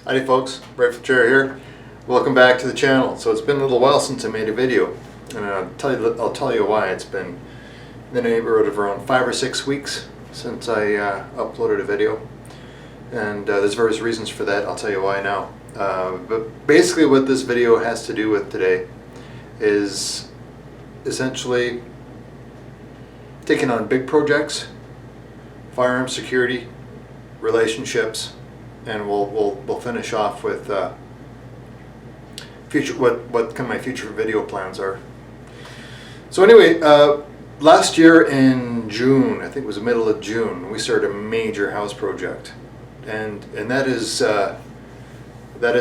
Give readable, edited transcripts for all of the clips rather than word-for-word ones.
Howdy folks, Riflechair here. Welcome back to the channel. So it's been a little while since I made a video, and I'll tell you why. It's been in the neighborhood of around 5 or 6 weeks since I uploaded a video, and there's various reasons for that. I'll tell you why now. But basically what this video has to do with today is essentially taking on big projects, firearm security, relationships, and we'll finish off with what kind of my future video plans are. So anyway, last year in June, I think it was the middle of June, we started a major house project, and that has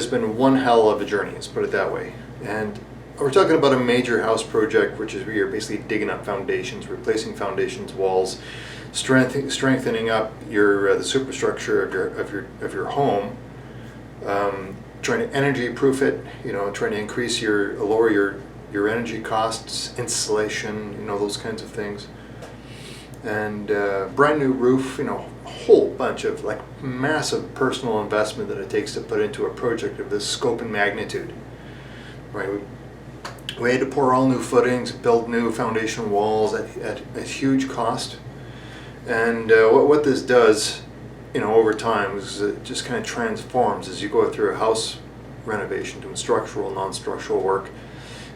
been one hell of a journey. Let's put it that way. And we're talking about a major house project, which is where you're basically digging up foundations, replacing foundations, walls, strengthening up the superstructure of your home, trying to energy proof it, trying to lower your energy costs, insulation, those kinds of things, and brand new roof, a whole bunch of massive personal investment that it takes to put into a project of this scope and magnitude, right? We had to pour all new footings, build new foundation walls at a huge cost. And what this does, over time, is it just kind of transforms as you go through a house renovation, doing structural, non-structural work,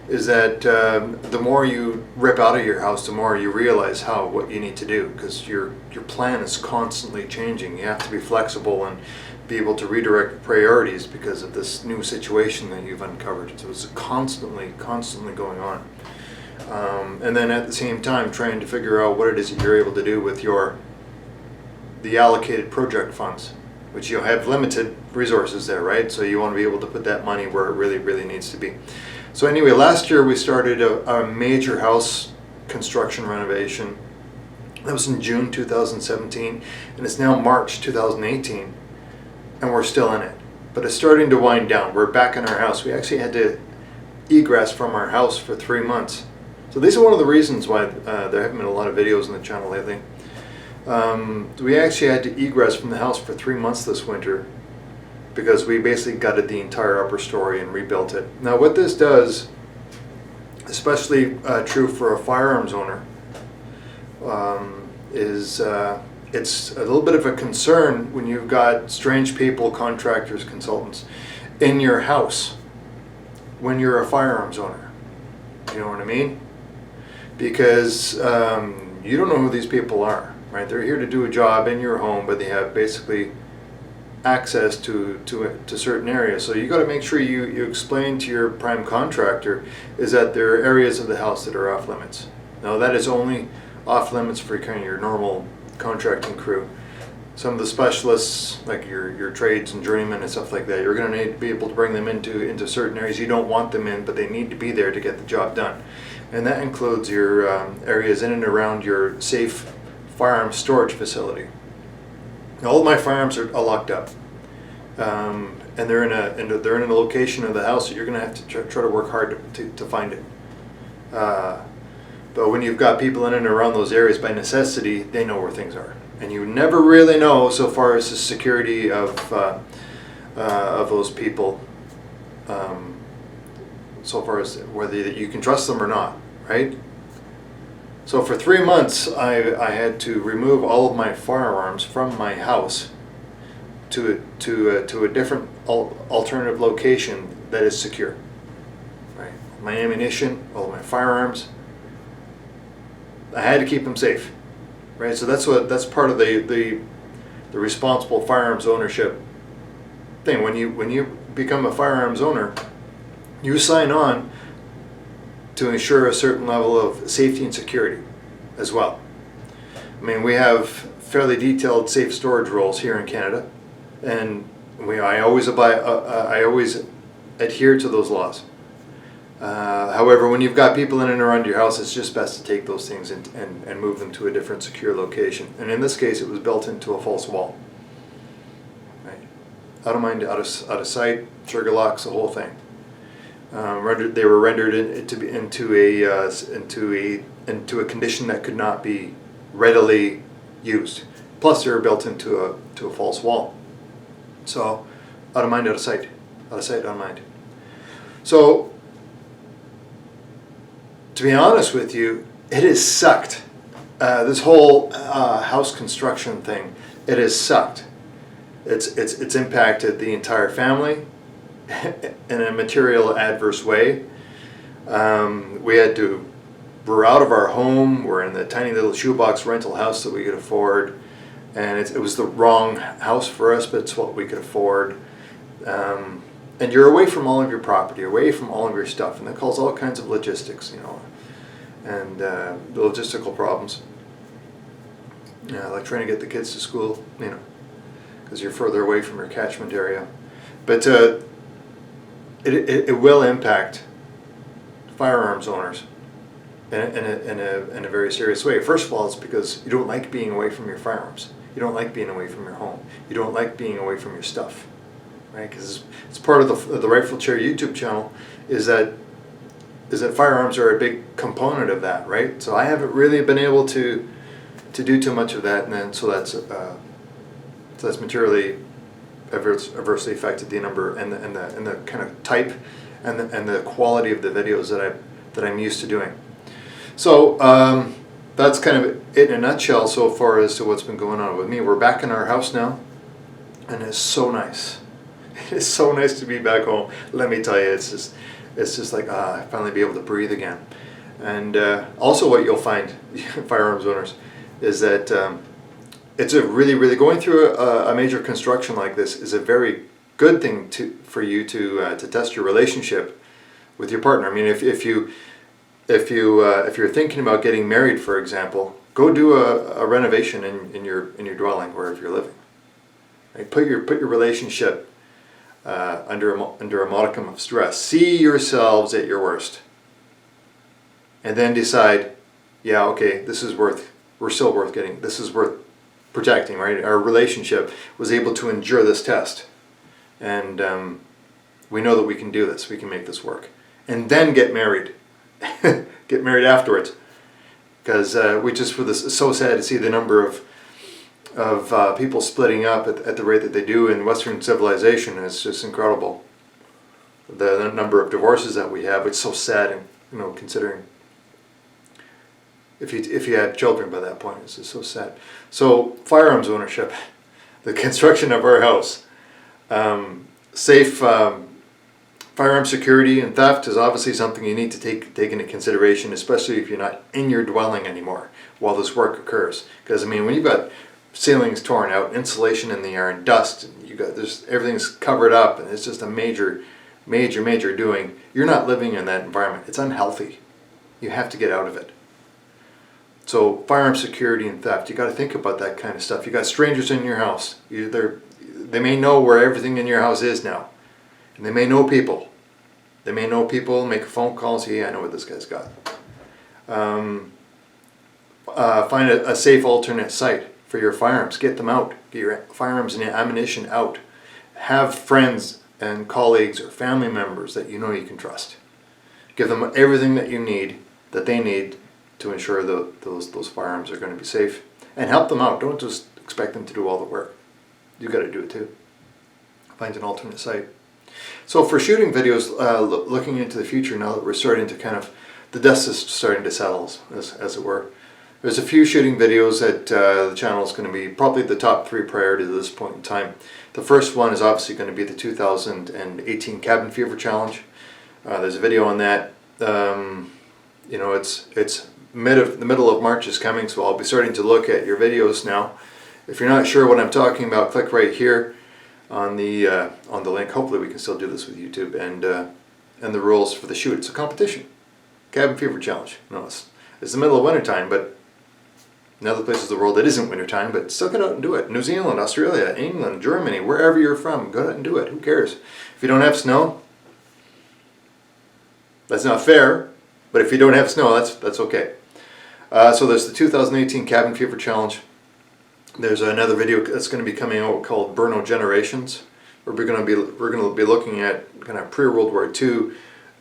is that the more you rip out of your house, the more you realize what you need to do, because your plan is constantly changing. You have to be flexible and be able to redirect priorities because of this new situation that you've uncovered. So it's constantly going on. And then at the same time trying to figure out what it is that you're able to do with the allocated project funds, which you have limited resources there, right? So you want to be able to put that money where it really needs to be. So anyway, last year we started a major house construction renovation. That was in June 2017, and it's now March 2018, and we're still in it. But it's starting to wind down. We're back in our house. We actually had to egress from our house for 3 months. So these are one of the reasons why there haven't been a lot of videos on the channel lately. We actually had to egress from the house for 3 months this winter because we basically gutted the entire upper story and rebuilt it. Now what this does, especially true for a firearms owner, is it's a little bit of a concern when you've got strange people, contractors, consultants in your house when you're a firearms owner. You know what I mean? Because you don't know who these people are, right? They're here to do a job in your home, but they have basically access to certain areas. So you got to make sure you explain to your prime contractor is that there are areas of the house that are off limits. Now that is only off limits for kind of your normal contracting crew. Some of the specialists, like your trades and journeymen and stuff like that, you're going to need to be able to bring them into certain areas you don't want them in, but they need to be there to get the job done. And that includes your areas in and around your safe firearm storage facility. Now, all of my firearms are locked up, and they're in a location of the house that you're going to have to try to work hard to find it. But when you've got people in and around those areas, by necessity, they know where things are. And you never really know, so far as the security of those people, so far as whether you can trust them or not, right? So for 3 months, I had to remove all of my firearms from my house to a different alternative location that is secure, right? My ammunition, all of my firearms, I had to keep them safe. Right, so that's part of the responsible firearms ownership thing. When you become a firearms owner, you sign on to ensure a certain level of safety and security as well. I mean, we have fairly detailed safe storage rules here in Canada, and I always adhere to those laws. However, when you've got people in and around your house, it's just best to take those things and move them to a different secure location. And in this case, it was built into a false wall. Right? Out of mind, out of sight, trigger locks, the whole thing. They were rendered into a condition that could not be readily used. Plus, they were built into a false wall. So out of mind, out of sight. Out of sight, out of mind. So, to be honest with you, it has sucked. This whole house construction thing, it has sucked. It's impacted the entire family in a material adverse way. We're out of our home. We're in the tiny little shoebox rental house that we could afford, and it was the wrong house for us, but it's what we could afford. And you're away from all of your property, away from all of your stuff, and that causes all kinds of logistics, and the logistical problems. Like trying to get the kids to school, because you're further away from your catchment area. But it will impact firearms owners in a very serious way. First of all, it's because you don't like being away from your firearms. You don't like being away from your home. You don't like being away from your stuff, right? Because it's part of the Riflechair YouTube channel is that firearms are a big component of that, right? So I haven't really been able to do too much of that, and then so that's materially adversely affected the number and the kind of type and the quality of the videos that I'm used to doing. So that's kind of it in a nutshell so far as to what's been going on with me. We're back in our house now, and it's so nice. It's so nice to be back home. Let me tell you, it's just like I finally be able to breathe again. And also, what you'll find, firearms owners, is that it's a really going through a major construction like this is a very good thing for you to test your relationship with your partner. I mean, if you're thinking about getting married, for example, go do a renovation in your dwelling wherever you're living. Right? Put your relationship under a modicum of stress. See yourselves at your worst, and then decide, yeah, okay, we're still worth getting. This is worth protecting, right? Our relationship was able to endure this test, and we know that we can do this. We can make this work, and then get married. Get married afterwards, because we just were so sad to see the number of people splitting up at the rate that they do in Western civilization. It's just incredible. The number of divorces that we have. It's so sad, and considering if you had children by that point, it's just so sad. So firearms ownership, the construction of our house, safe. Firearm security and theft is obviously something you need to take into consideration, especially if you're not in your dwelling anymore while this work occurs. Because when you've got ceilings torn out, insulation in the air, and dust, and everything's covered up, and it's just a major doing. You're not living in that environment. It's unhealthy. You have to get out of it. So firearm security and theft, you got to think about that kind of stuff. You got strangers in your house. They may know where everything in your house is now. And they may know people. Make a phone call and say, yeah, I know what this guy's got. Find a safe alternate site for your firearms. Get them out. Get your firearms and ammunition out. Have friends and colleagues or family members that you can trust. Give them everything that they need to ensure that those firearms are going to be safe. And help them out. Don't just expect them to do all the work. You got to do it too. Find an alternate site. So for shooting videos, looking into the future now that we're starting to the dust is starting to settle, as it were. There's a few shooting videos that the channel is going to be probably the top 3 priorities at this point in time. The first one is obviously going to be the 2018 Cabin Fever Challenge. There's a video on that. It's the middle of March is coming, so I'll be starting to look at your videos now. If you're not sure what I'm talking about, click right here on the link. Hopefully we can still do this with YouTube, and the rules for the shoot. It's a competition. Cabin Fever Challenge. No, it's the middle of winter time, but in other places of the world it isn't winter time, but still get out and do it. New Zealand, Australia, England, Germany, wherever you're from, go out and do it. Who cares? If you don't have snow, that's not fair, but if you don't have snow, that's okay. So there's the 2018 Cabin Fever Challenge. There's another video that's going to be coming out called Renovations, where we're going to be looking at kind of pre-World War II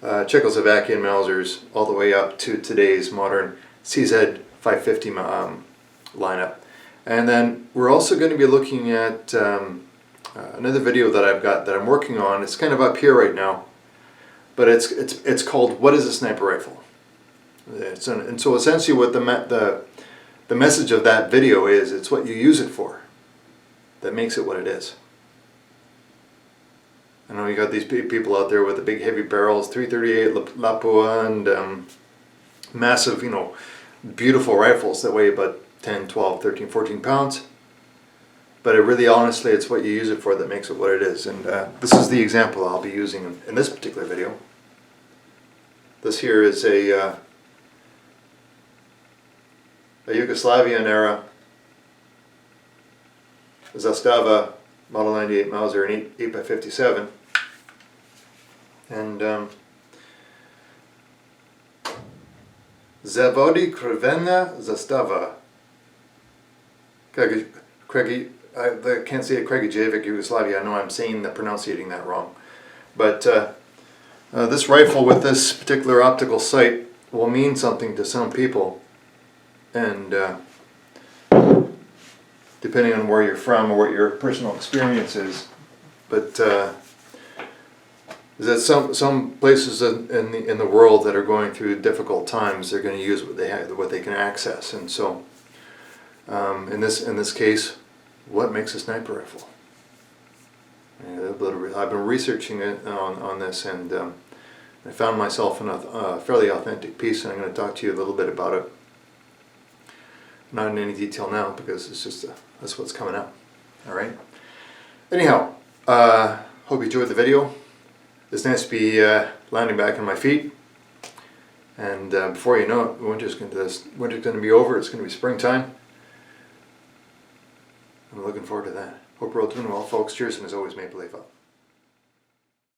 Czechoslovakian Mausers all the way up to today's modern CZ 550 lineup. And then we're also going to be looking at another video that I've got that I'm working on. It's kind of up here right now, but it's called "What is a Sniper Rifle?" And so essentially, what the message of that video is, it's what you use it for that makes it what it is. I know you got these people out there with the big heavy barrels, 338 Lapua, and massive, you know, beautiful rifles that weigh about 10, 12, 13, 14 pounds. But it really, honestly, it's what you use it for that makes it what it is. And this is the example I'll be using in this particular video. This here is a Yugoslavian era Zastava Model 98 Mauser, an 8x57. And Zavodi Crvena Zastava. I can't say it, Kragujevac, Yugoslavia. I know I'm saying pronouncing that wrong. But this rifle with this particular optical sight will mean something to some people. And depending on where you're from or what your personal experience is. But that some places in the world that are going through difficult times, they're going to use what they have, what they can access. And so in this case, what makes a sniper rifle? I've been researching it on this, and I found myself in a fairly authentic piece, and I'm going to talk to you a little bit about it. Not in any detail now, because it's just that's what's coming up. All right. Anyhow, hope you enjoyed the video. It's nice to be landing back on my feet, and before you know it, winter's going to be over. It's going to be springtime. I'm looking forward to that. Hope you're all doing well, folks. Cheers, and as always, Maple Leaf up.